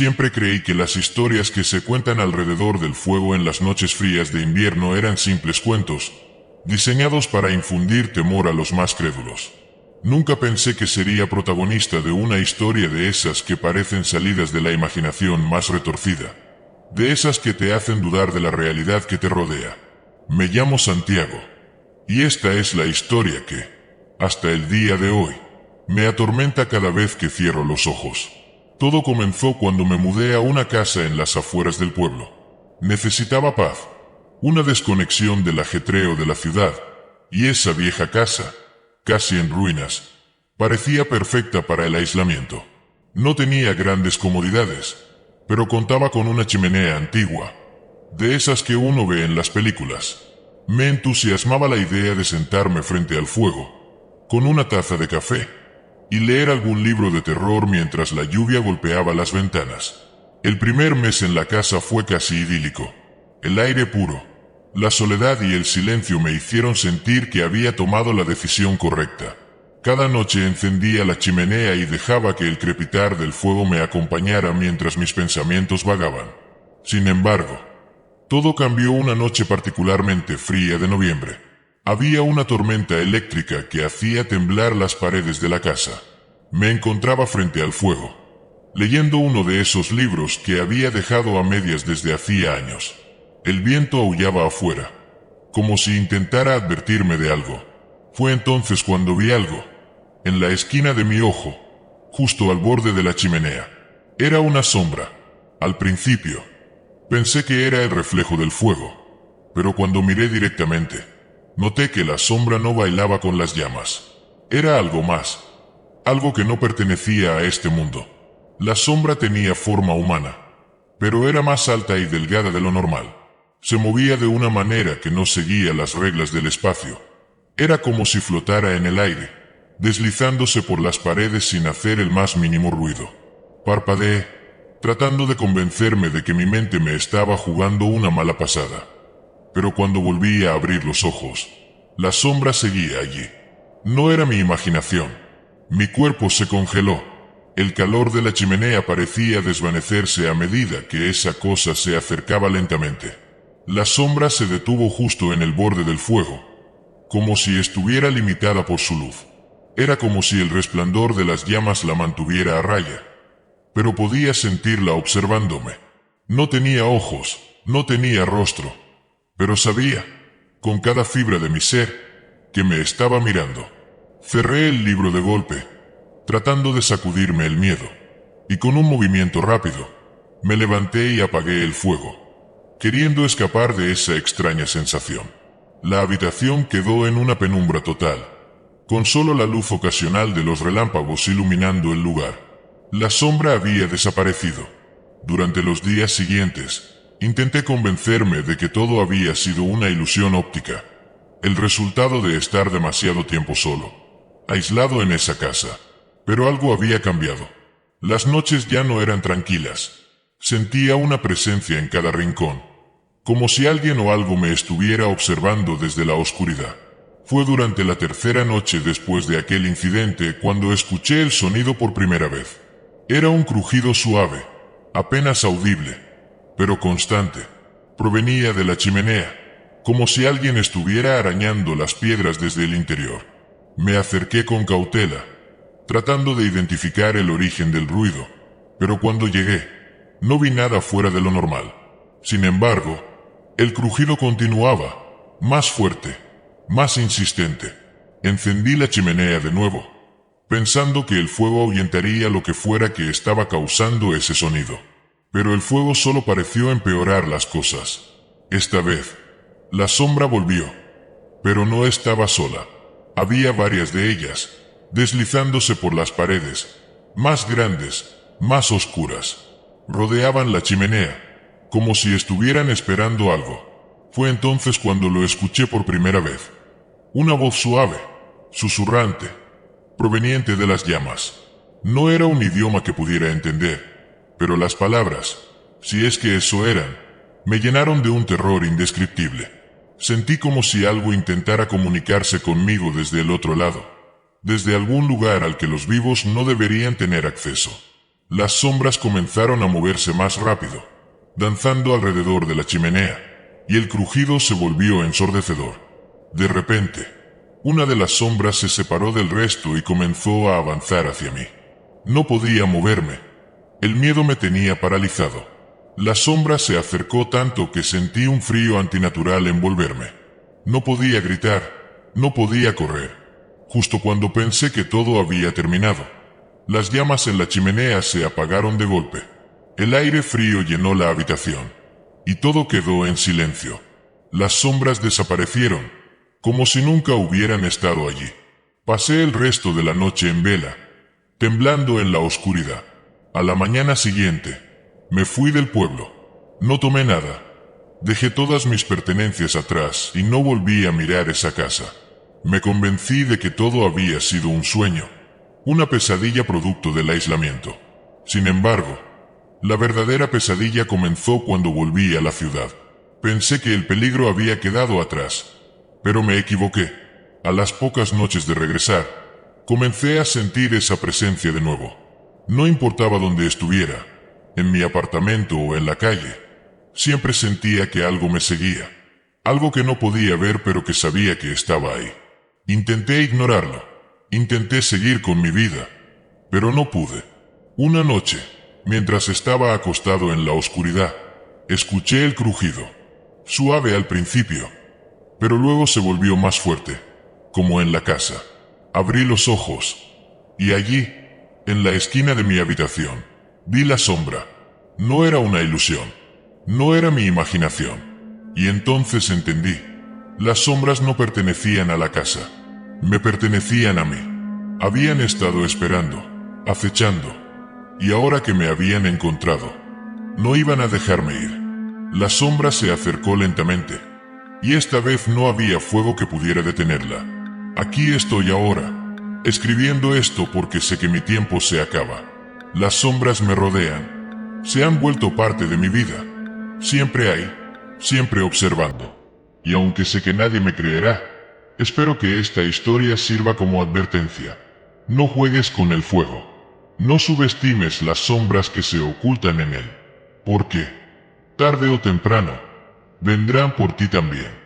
Siempre creí que las historias que se cuentan alrededor del fuego en las noches frías de invierno eran simples cuentos, diseñados para infundir temor a los más crédulos. Nunca pensé que sería protagonista de una historia de esas que parecen salidas de la imaginación más retorcida, de esas que te hacen dudar de la realidad que te rodea. Me llamo Santiago, y esta es la historia que, hasta el día de hoy, me atormenta cada vez que cierro los ojos. Todo comenzó cuando me mudé a una casa en las afueras del pueblo. Necesitaba paz, una desconexión del ajetreo de la ciudad, y esa vieja casa, casi en ruinas, parecía perfecta para el aislamiento. No tenía grandes comodidades, pero contaba con una chimenea antigua, de esas que uno ve en las películas. Me entusiasmaba la idea de sentarme frente al fuego, con una taza de café, y leer algún libro de terror mientras la lluvia golpeaba las ventanas. El primer mes en la casa fue casi idílico. El aire puro, la soledad y el silencio me hicieron sentir que había tomado la decisión correcta. Cada noche encendía la chimenea y dejaba que el crepitar del fuego me acompañara mientras mis pensamientos vagaban. Sin embargo, todo cambió una noche particularmente fría de noviembre. Había una tormenta eléctrica que hacía temblar las paredes de la casa. Me encontraba frente al fuego, leyendo uno de esos libros que había dejado a medias desde hacía años. El viento aullaba afuera, como si intentara advertirme de algo. Fue entonces cuando vi algo, en la esquina de mi ojo, justo al borde de la chimenea. Era una sombra. Al principio, pensé que era el reflejo del fuego, pero cuando miré directamente, noté que la sombra no bailaba con las llamas. Era algo más, algo que no pertenecía a este mundo. La sombra tenía forma humana, pero era más alta y delgada de lo normal. Se movía de una manera que no seguía las reglas del espacio. Era como si flotara en el aire, deslizándose por las paredes sin hacer el más mínimo ruido. Parpadeé, tratando de convencerme de que mi mente me estaba jugando una mala pasada. Pero cuando volví a abrir los ojos, la sombra seguía allí. No era mi imaginación. Mi cuerpo se congeló. El calor de la chimenea parecía desvanecerse a medida que esa cosa se acercaba lentamente. La sombra se detuvo justo en el borde del fuego, como si estuviera limitada por su luz. Era como si el resplandor de las llamas la mantuviera a raya, pero podía sentirla observándome. No tenía ojos, no tenía rostro, pero sabía, con cada fibra de mi ser, que me estaba mirando. Cerré el libro de golpe, tratando de sacudirme el miedo, y con un movimiento rápido, me levanté y apagué el fuego, queriendo escapar de esa extraña sensación. La habitación quedó en una penumbra total, con solo la luz ocasional de los relámpagos iluminando el lugar. La sombra había desaparecido. Durante los días siguientes, intenté convencerme de que todo había sido una ilusión óptica, el resultado de estar demasiado tiempo solo, aislado en esa casa. Pero algo había cambiado. Las noches ya no eran tranquilas. Sentía una presencia en cada rincón, como si alguien o algo me estuviera observando desde la oscuridad. Fue durante la tercera noche después de aquel incidente cuando escuché el sonido por primera vez. Era un crujido suave, apenas audible, pero constante. Provenía de la chimenea, como si alguien estuviera arañando las piedras desde el interior. Me acerqué con cautela, tratando de identificar el origen del ruido, pero cuando llegué, no vi nada fuera de lo normal. Sin embargo, el crujido continuaba, más fuerte, más insistente. Encendí la chimenea de nuevo, pensando que el fuego ahuyentaría lo que fuera que estaba causando ese sonido. Pero el fuego solo pareció empeorar las cosas. Esta vez, la sombra volvió, pero no estaba sola. Había varias de ellas, deslizándose por las paredes, más grandes, más oscuras. Rodeaban la chimenea, como si estuvieran esperando algo. Fue entonces cuando lo escuché por primera vez. Una voz suave, susurrante, proveniente de las llamas. No era un idioma que pudiera entender, pero las palabras, si es que eso eran, me llenaron de un terror indescriptible. Sentí como si algo intentara comunicarse conmigo desde el otro lado, desde algún lugar al que los vivos no deberían tener acceso. Las sombras comenzaron a moverse más rápido, danzando alrededor de la chimenea, y el crujido se volvió ensordecedor. De repente, una de las sombras se separó del resto y comenzó a avanzar hacia mí. No podía moverme. El miedo me tenía paralizado. La sombra se acercó tanto que sentí un frío antinatural envolverme. No podía gritar, no podía correr. Justo cuando pensé que todo había terminado, las llamas en la chimenea se apagaron de golpe. El aire frío llenó la habitación, y todo quedó en silencio. Las sombras desaparecieron, como si nunca hubieran estado allí. Pasé el resto de la noche en vela, temblando en la oscuridad. A la mañana siguiente, me fui del pueblo. No tomé nada. Dejé todas mis pertenencias atrás y no volví a mirar esa casa. Me convencí de que todo había sido un sueño, una pesadilla producto del aislamiento. Sin embargo, la verdadera pesadilla comenzó cuando volví a la ciudad. Pensé que el peligro había quedado atrás, pero me equivoqué. A las pocas noches de regresar, comencé a sentir esa presencia de nuevo. No importaba dónde estuviera, en mi apartamento o en la calle, siempre sentía que algo me seguía. Algo que no podía ver pero que sabía que estaba ahí. Intenté ignorarlo, intenté seguir con mi vida, pero no pude. Una noche, mientras estaba acostado en la oscuridad, escuché el crujido, suave al principio, pero luego se volvió más fuerte, como en la casa. Abrí los ojos, y allí, en la esquina de mi habitación, vi la sombra. No era una ilusión, no era mi imaginación. Y entonces entendí, las sombras no pertenecían a la casa, me pertenecían a mí. Habían estado esperando, acechando, y ahora que me habían encontrado, no iban a dejarme ir. La sombra se acercó lentamente, y esta vez no había fuego que pudiera detenerla. Aquí estoy ahora, escribiendo esto porque sé que mi tiempo se acaba. Las sombras me rodean, se han vuelto parte de mi vida. Siempre ahí, siempre observando. Y aunque sé que nadie me creerá, espero que esta historia sirva como advertencia. No juegues con el fuego. No subestimes las sombras que se ocultan en él, porque, tarde o temprano, vendrán por ti también.